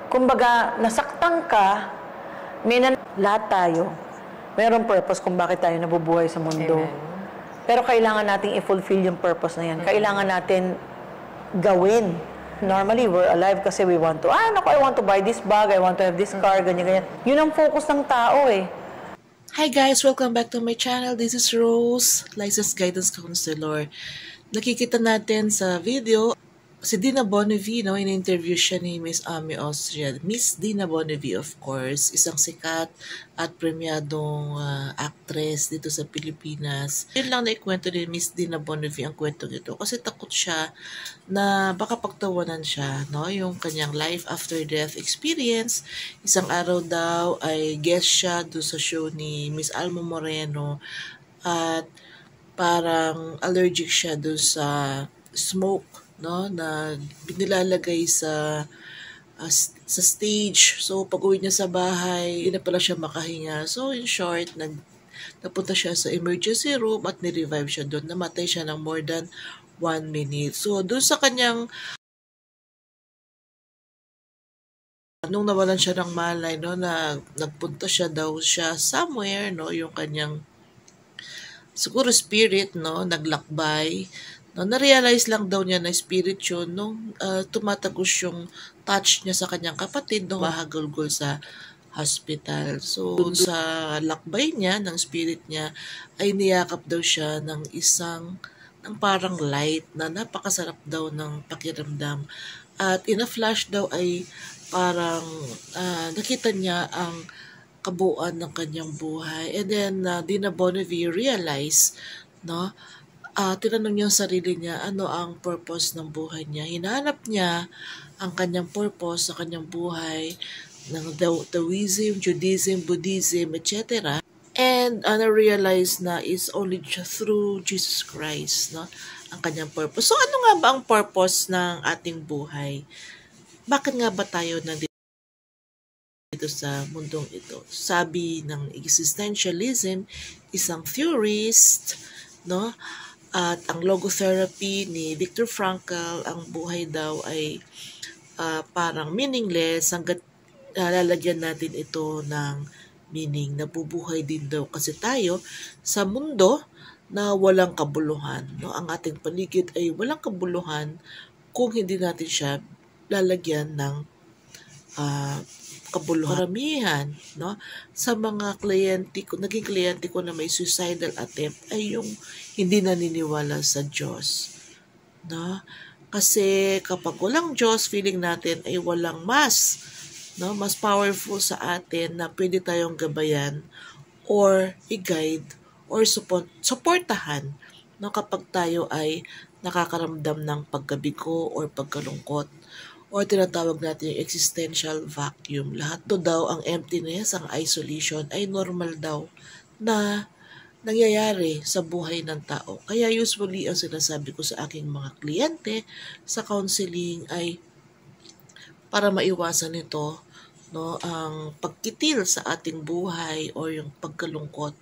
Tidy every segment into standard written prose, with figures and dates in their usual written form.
Kumbaga, nasaktan ka, lahat tayo, mayroong purpose kung bakit tayo nabubuhay sa mundo. Amen. Pero kailangan nating i-fulfill yung purpose na yan. Kailangan natin gawin. Normally, we're alive kasi we want to, I want to buy this bag, I want to have this car, ganyan-ganyan. Yun ang focus ng tao eh. Hi guys! Welcome back to my channel. This is Rose, Licensed Guidance Counselor. Nakikita natin sa video, si Dina Bonnevie, in-interview siya ni Miss Ami Austria. Miss Dina Bonnevie, of course, isang sikat at premiadong actress dito sa Pilipinas. Yun lang na ikwento ni Miss Dina Bonnevie ang kwento nito kasi takot siya na baka pagtawanan siya, yung kanyang life after death experience. Isang araw daw ay guest siya doon sa show ni Miss Alma Moreno at parang allergic siya doon sa smoke na nilalagay sa stage. So, pag-uwi niya sa bahay, hindi na pala siya makahinga. So, in short, napunta siya sa emergency room at ni-revive siya doon. Namatay siya ng more than 1 minute. So, doon sa kanyang nung nawalan siya ng malay, nagpunta siya daw siya somewhere, yung kanyang siguro spirit, naglakbay. Na-realize lang daw niya na spirit yun nung tumatagos yung touch niya sa kanyang kapatid nung mahagulgol sa hospital. So, sa lakbay niya, ng spirit niya, ay niyakap daw siya ng parang light na napakasarap daw ng pakiramdam. At in a flash daw ay parang nakita niya ang kabuuan ng kanyang buhay. And then, Dina Bonnevie realized, tinanong niya ang sarili niya, ano ang purpose ng buhay niya. Hinahanap niya ang kanyang purpose sa kanyang buhay ng Taoism, Judaism, Buddhism, etc. And na-realize na it's only through Jesus Christ, ang kanyang purpose. So, ano nga ba ang purpose ng ating buhay? Bakit nga ba tayo nandito sa mundong ito? Sabi ng existentialism, isang theorist, at ang logotherapy ni Viktor Frankl, ang buhay daw ay parang meaningless hanggat lalagyan natin ito ng meaning. Nabubuhay din daw kasi tayo sa mundo na walang kabuluhan. Ang ating paligid ay walang kabuluhan kung hindi natin siya lalagyan ng kabuluhan. Karamihan, sa mga naging kliyente ko na may suicidal attempt ay yung hindi naniniwala sa Diyos. Kasi kapag walang Diyos, feeling natin ay walang mas powerful sa atin na pwede tayong gabayan or i-guide or supportahan kapag tayo ay nakakaramdam ng pagkabigo or pagkalungkot or tinatawag natin yung existential vacuum. Lahat to daw, ang emptiness, ang isolation ay normal daw na nangyayari sa buhay ng tao. Kaya usually ang sinasabi ko sa aking mga kliyente sa counseling ay para maiwasan ito, ang pagkitil sa ating buhay o yung pagkalungkot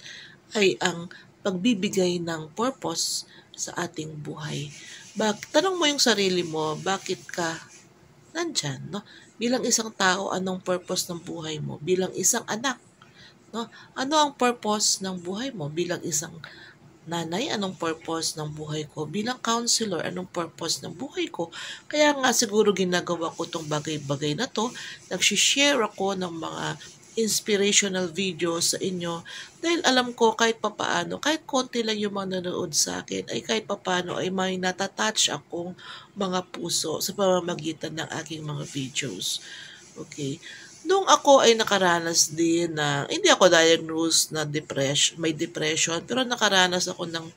ay ang pagbibigay ng purpose sa ating buhay. Tanong mo yung sarili mo, bakit ka nandyan? Bilang isang tao, anong purpose ng buhay mo? Bilang isang anak, ano ang purpose ng buhay mo? Bilang isang nanay, anong purpose ng buhay ko? Bilang counselor, anong purpose ng buhay ko? Kaya nga siguro ginagawa ko itong bagay-bagay na to. Nagsishare ako ng mga inspirational videos sa inyo dahil alam ko kahit papaano, kahit konti lang yung mga nanonood sa akin, ay kahit papaano ay may natatouch akong mga puso sa pamamagitan ng aking mga videos. Okay. Nung ako ay nakaranas din na, hindi ako diagnosed na may depression, pero nakaranas ako ng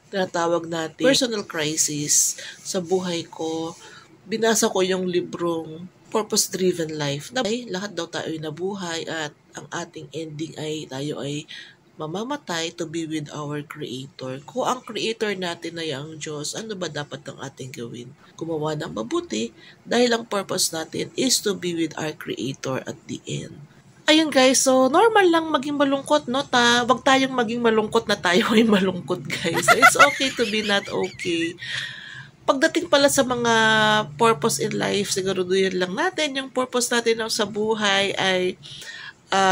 tinatawag natin personal crisis sa buhay ko. Binasa ko yung librong Purpose-Driven Life. Lahat daw tayo ay nabuhay at ang ating ending ay tayo ay mamamatay to be with our Creator. Kung ang Creator natin ay ang Diyos, ano ba dapat ang ating gawin? Gumawa ng mabuti dahil ang purpose natin is to be with our Creator at the end. Ayun guys, so normal lang maging malungkot, wag tayong maging malungkot na tayo ay malungkot guys. So it's okay to be not okay. pagdating pala sa mga purpose in life, siguraduhin lang natin, yung purpose natin sa buhay ay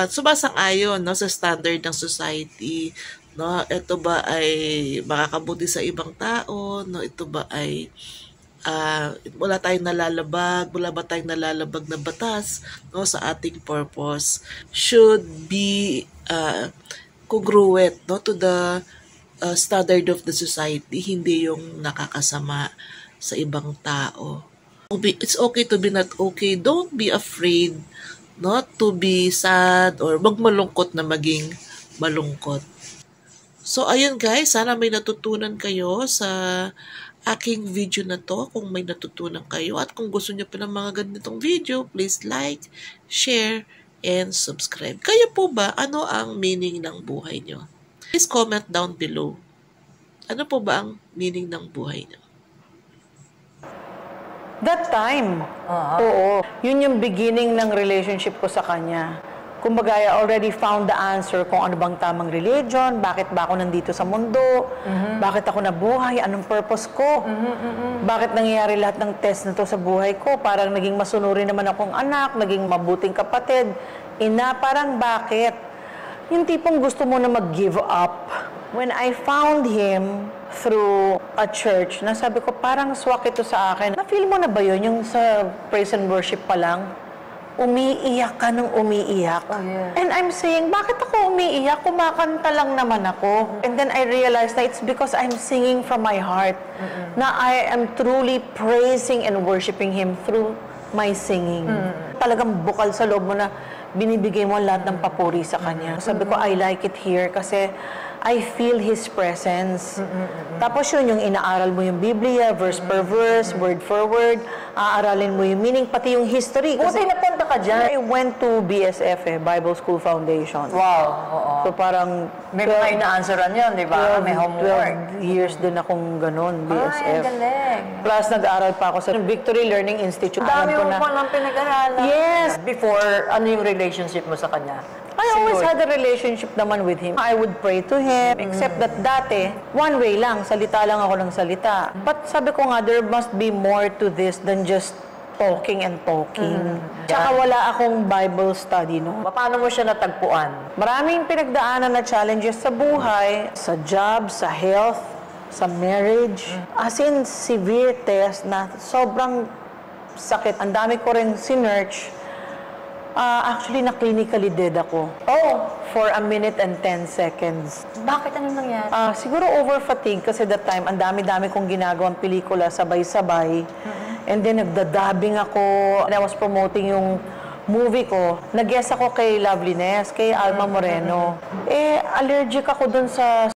sumasang-ayon, no, sa standard ng society, no? Ito ba ay makakabuti sa ibang tao, no? Ito ba ay wala tayong nalalabag na batas, no, sa ating purpose, should be congruent, no, to the standard of the society, hindi yung nakakasama sa ibang tao. It's okay to be not okay. Don't be afraid not to be sad or magmalungkot na maging malungkot. So, ayun guys, sana may natutunan kayo sa aking video na to. Kung may natutunan kayo at kung gusto niyo pa ng mga ganitong video, please like, share, and subscribe. Kayo po ba, ano ang meaning ng buhay niyo? Please comment down below. Ano po ba ang meaning ng buhay niyo? That time. Oo. Yun yung beginning ng relationship ko sa kanya. Kumbaga, I already found the answer kung ano bang tamang religion, bakit ba ako nandito sa mundo, bakit ako nabuhay, anong purpose ko, bakit nangyayari lahat ng test na to sa buhay ko, parang naging masunuri naman akong anak, naging mabuting kapatid, ina, parang bakit? Yung tipong gusto mo na mag-give up. When I found him through a church, nasabi ko, parang swak ito sa akin. Na-feel mo na ba yun? Yung sa praise and worship pa lang, umiiyak ka nung umiiyak. Oh, yeah. And I'm saying, bakit ako umiiyak? Kumakanta lang naman ako. And then I realized na it's because I'm singing from my heart. Na I am truly praising and worshiping Him through my singing. Talagang bukal sa loob mo na binibigay mo lahat ng papuri sa Kanya. Sabi ko, I like it here kasi I feel His presence. Tapos yun, yung inaaral mo yung Biblia, verse per verse, word for word, aaralin mo yung meaning, pati yung history. Buti napunta ka dyan. I went to BSF, Bible School Foundation. Wow, oo. So parang May mga ina-answeran yun, di ba? May homework. 12 years din akong ganun, BSF. Ay, galing. Plus, nag-aaral pa ako sa Victory Learning Institute. Dami Alam ko mo na- pa lang pinag-aralan. Yes! Before, ano yung relationship mo sa kanya? I always had a relationship naman with him. I would pray to him, except that dati, one way lang, salita lang ako ng salita. But sabi ko nga, there must be more to this than just talking and talking. Tsaka wala akong Bible study, no? Paano mo siya natagpuan? Maraming pinagdaanan na challenges sa buhay, sa job, sa health, sa marriage. As in, severe test na sobrang sakit. Ang dami ko rin sinerch. Actually, na-clinically dead ako. Oh, For 1 minute and 10 seconds. bakit ano nangyari? Siguro over-fatigue kasi that time, ang dami-dami kong ginagawang pelikula, sabay-sabay. And then, nagdadabing ako. And I was promoting yung movie ko. Nag-guest ako kay Loveliness, kay Alma Moreno. Allergic ako dun sa